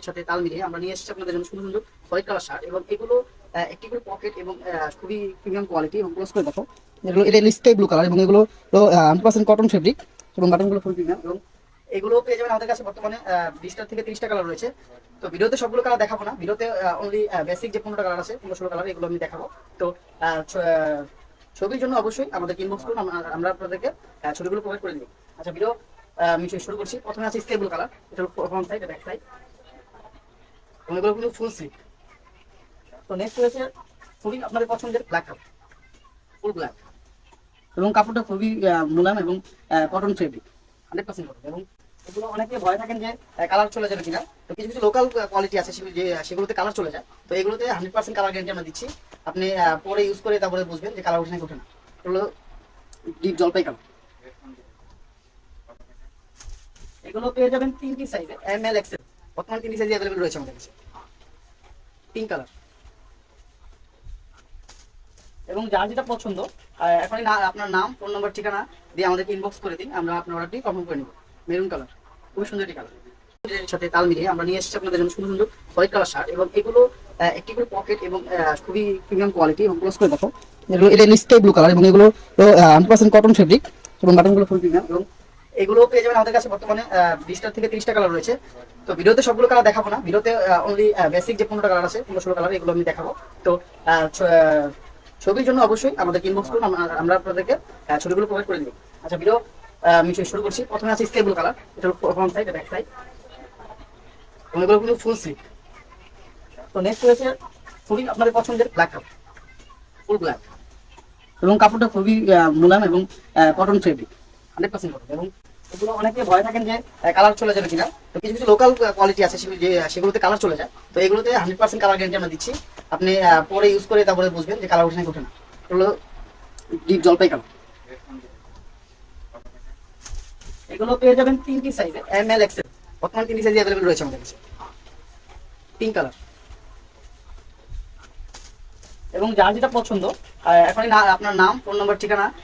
এর সাথে তাল মিলিয়ে আমরা নিয়ে এসেছি আপনাদের জন্য সুন্দর সুন্দর হোয়াইট কালার শার্ট, এবং এগুলো একটি করে পকেট এবং খুবই প্রিমিয়াম কোয়ালিটি, এবং ক্লোজ করে দেখো এগুলো, এটা স্কাই ব্লু কালার, এবং এগুলো 100% কটন ফেব্রিক, এবং বাটনগুলো ফুল প্রিমিয়াম। এবং এগুলো পেয়ে যাবেন আমাদের কাছে বর্তমানে 20টা থেকে 30টা কালার রয়েছে। তো ভিডিওতে সবগুলো কালার দেখাবো না, ভিডিওতে অনলি বেসিক যে 15টা কালার আছে, 15-16 কালার, এগুলো আমি দেখাবো। তো ছবির জন্য অবশ্যই আমাদের ইনবক্স করুন, আমরা আপনাদেরকে ছবিগুলো প্রোভাইড করে দিই। আচ্ছা, ভিডিও আমি শুরু করছি। প্রথমে আছে স্কাই ব্লু কালার, এটা ফ্রন্ট সাইড, ব্যাক সাইড, এবং এগুলো কিন্তু ফুল স্লিভ। তো নেক্সট রয়েছে খুবই আপনাদের পছন্দের ব্ল্যাক কালার, ফুল ব্ল্যাক, এবং কাপড়টা খুবই মোলায়েম এবং কটন ফেব্রিক, 100% কটন। এবং এগুলো অনেকে ভয় থাকেন যে কালার চলে যাবে কিনা। তো কিছু কিছু লোকাল কোয়ালিটি আছে সেগুলোতে কালার চলে যায়। তো এগুলোতে 100% কালার গ্যারান্টি আমরা দিচ্ছি। আপনি পরে ইউজ করে তারপরে বুঝবেন যে কালার ওঠে না ওঠে না। এগুলো ডিপ জলপাই কালার। এগুলো পেয়ে যাবেন 3টি সাইজে, এম এল এক্সেল, বর্তমানে 3টি সাইজে অ্যাভেলেবল রয়েছে আমাদের কাছে। পিঙ্ক কালার, এবং যার যেটা পছন্দ এখনই আপনার নাম, ফোন নাম্বার, ঠিকানা দিয়ে আমাদেরকে ইনবক্স করে দিন, আমরা আপনার অর্ডারটি কনফার্ম করে নেব। মেরুন কালার, খুবই সুন্দর একটি কালার। এর সাথে তাল মিলিয়ে আমরা নিয়ে এসেছি আপনাদের জন্য সুন্দর সুন্দর হোয়াইট কালার শার্ট, এবং এগুলো একটি করে পকেট এবং খুবই প্রিমিয়াম কোয়ালিটি, এবং ক্লোজ করে দেখো এগুলো, এটা স্কাই ব্লু কালার, এবং এগুলো 100% কটন ফেব্রিক, এবং বাটনগুলো ফুল প্রিমিয়াম। এবং এগুলো পেয়ে যাবেন আমাদের কাছে বর্তমানে 20টা থেকে 30টা কালার রয়েছে। তো ভিডিওতে সবগুলো কালার দেখাবো না, ভিডিওতে অনলি বেসিক যে 15টা কালার আছে, 15-16 কালার, এগুলো আমি দেখাবো। তো ছবির জন্য অবশ্যই আমাদের ইনবক্স করুন, আমরা আপনাদেরকে ছবিগুলো প্রোভাইড করে দিই। আচ্ছা, ভিডিও আমি শুরু করছি। প্রথমে আছে স্কাই ব্লু কালার, এটা ফ্রন্ট সাইড, ব্যাক সাইড, এবং এগুলো কিন্তু ফুল স্লিভ। তো নেক্সট রয়েছে খুবই আপনাদের পছন্দের ব্ল্যাক কালার, ফুল ব্ল্যাক, এবং কাপড়টা খুবই মোলায়েম এবং কটন ফেব্রিক, 100% কটন। এবং এগুলো অনেকে ভয় থাকেন যে কালার চলে যাবে কিনা। তো কিছু কিছু লোকাল কোয়ালিটি আছে সেগুলোতে কালার চলে যায়। তো এগুলোতে 100% কালার গ্যারান্টি আমরা দিচ্ছি। আপনি পরে ইউজ করে তারপরে বুঝবেন যে কালার ওঠে না ওঠে না। এগুলো ডিপ জলপাই কালার। এগুলো পেয়ে যাবেন 3টি সাইজে, এম এল এক্সেল, বর্তমানে 3টি সাইজে অ্যাভেলেবল রয়েছে আমাদের কাছে। পিঙ্ক কালার, এবং যার যেটা পছন্দ এখনই আপনার নাম, ফোন নাম্বার, ঠিকানা